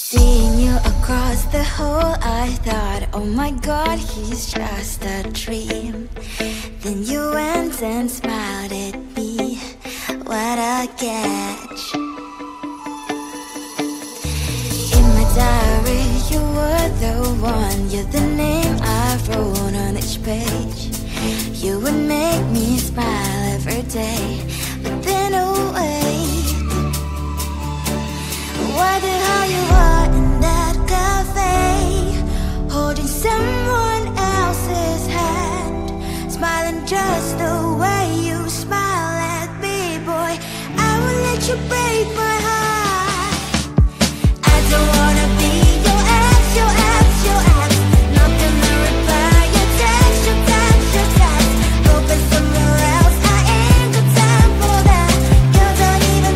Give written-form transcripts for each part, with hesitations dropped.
Seeing you across the hall, I thought, oh my god, he's just a dream. Then you went and smiled at me, what a catch. In my diary, you were the one, you're the name I wrote on each page. You would make me smile every day, but then oh wait, why the hell you are in that cafe, holding someone else's hand, smiling just the way you smile at me, boy, I will let you break my heart. I don't wanna be your ex, your ex, your ex, not gonna reply your text, your text, your text, open somewhere else, I ain't got time for that, you don't even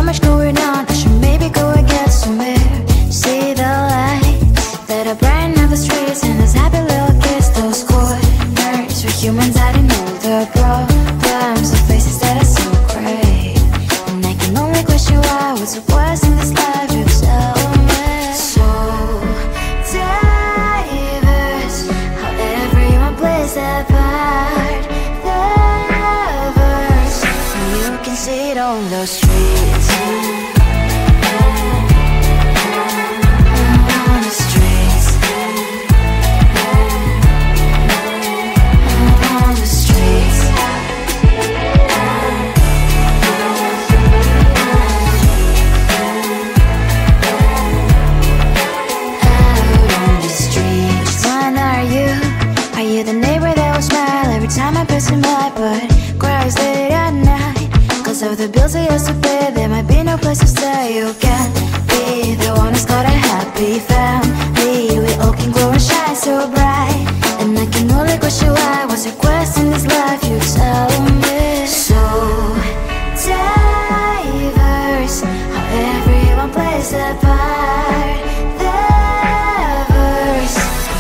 much going on, I should maybe go and get some air. See the lights that are brighten up the streets, and those happy little kids, those corners where humans hiding all the problems, the faces that are so gray. And I can only question why, what's the worst in this life, you tell me. So diverse, how everyone plays their part. The verse, and you can see it on the streets. On the streets. On the streets. Are you the neighbor that will smile every time I pass him by, but cries late at night? Cause of the bills he has to pay, there might be no place to stay. You can be the one who's got a happy family. We all can glow and shine so bright, and I can only question why, what's your quest in this life, you tell me. So diverse, how everyone plays their part. The verse,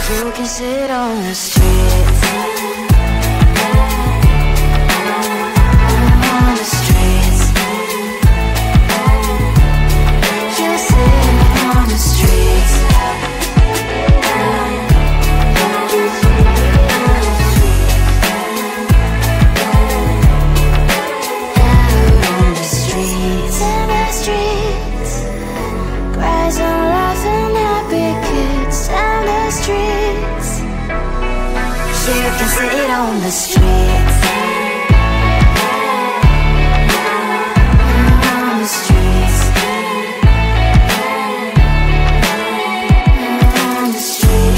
you can sit on the streets. On the streets. You sit on the streets. Out on the streets. In the streets. Cries and laughing happy kids. Down the streets. You can sit on the streets. On the streets. On the streets.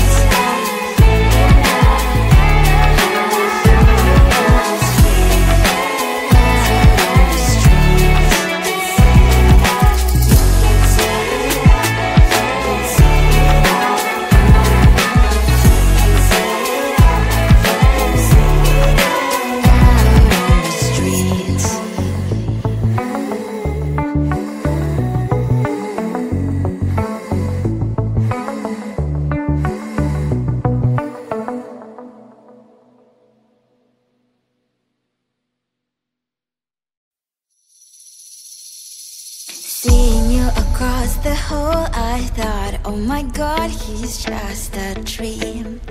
Seeing you across the hall, I thought, oh my god, he's just a dream.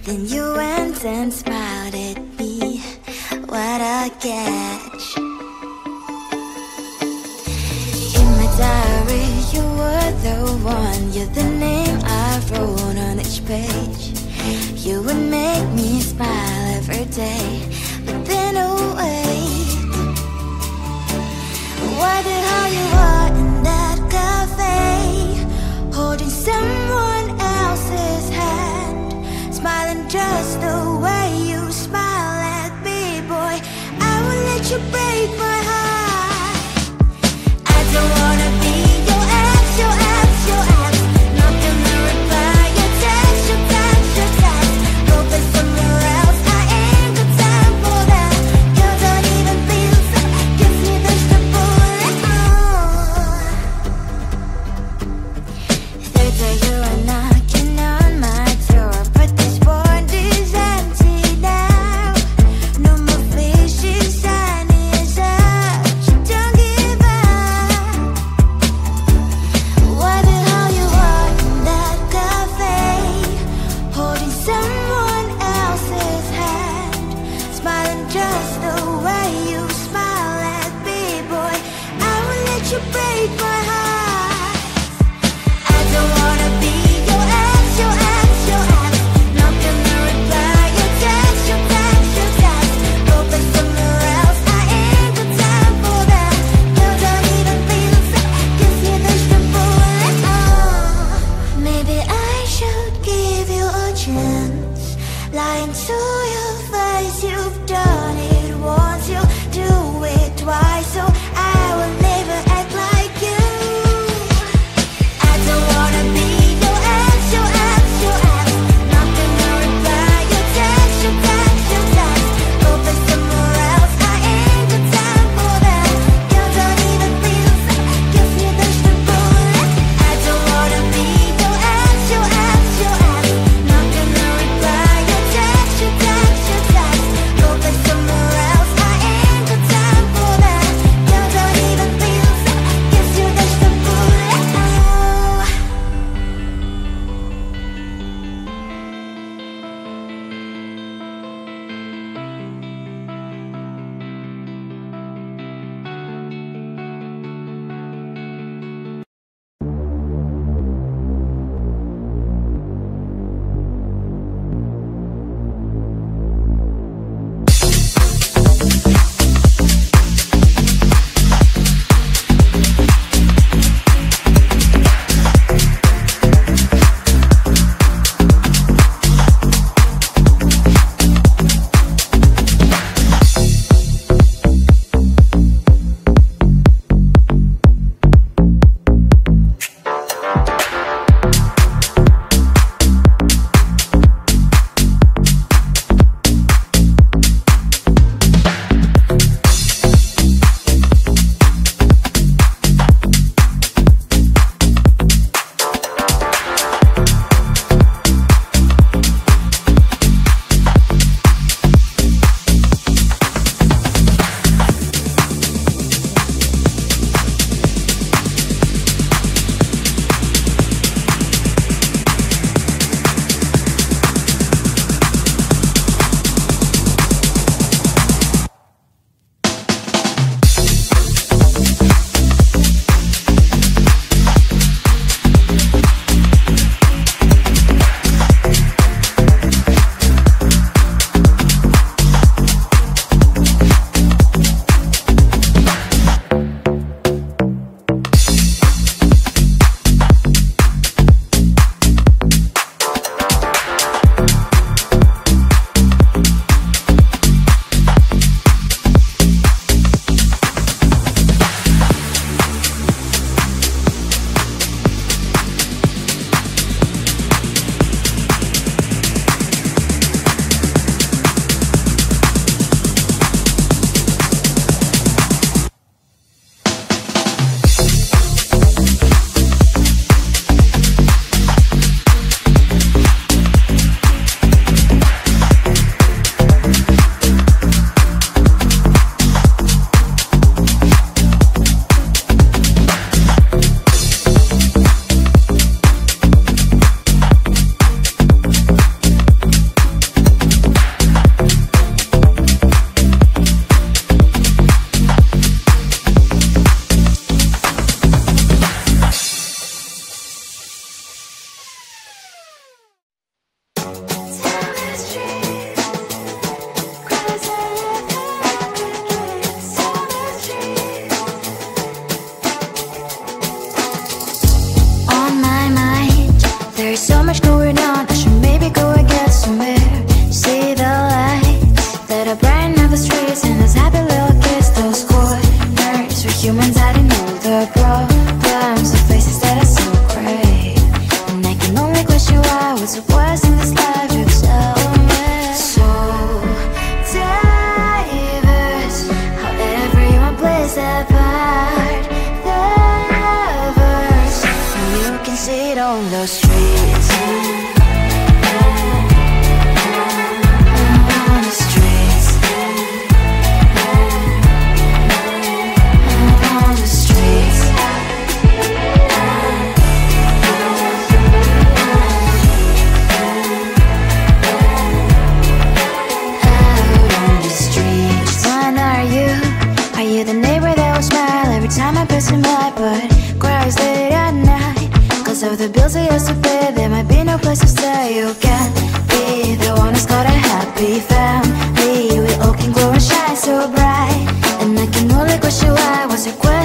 Then you went and smiled at me. What a catch. In my diary, you were the one. You're the name I wrote on each page. You would make me smile every day. But then, oh wait, why the hell you are in that cafe, holding someone else's hand, smiling just the way you smile at me, boy. I will let you break my heart. I don't wanna be your ex, your ex, your ex. Not gonna reply your text, your text, your text. Go play somewhere else, I ain't got time for that. You don't even feel so, gives me vegetable. Third day you are knocking on my door, but this board is empty now. No more fishes, sunny as up. You don't give up. Why the hell you are in that cafe, holding someone else's hand, smiling just the way you smile at me, boy. I will let you break my heart. I don't wanna be your ex, your ex, your ex. Not gonna reply your text, your text, your text. Go play somewhere else, I ain't got time for that. You don't even feel so, gives me vegetable. Maybe I should give you a chance. Lying to your face, you've done it once, you do it twice, so I will never act like you. I don't wanna be your ex, your ex, your ex. Not gonna reply your text, your text, your text. Go play somewhere else, I ain't got time for that. You don't even feel so, consecuencias.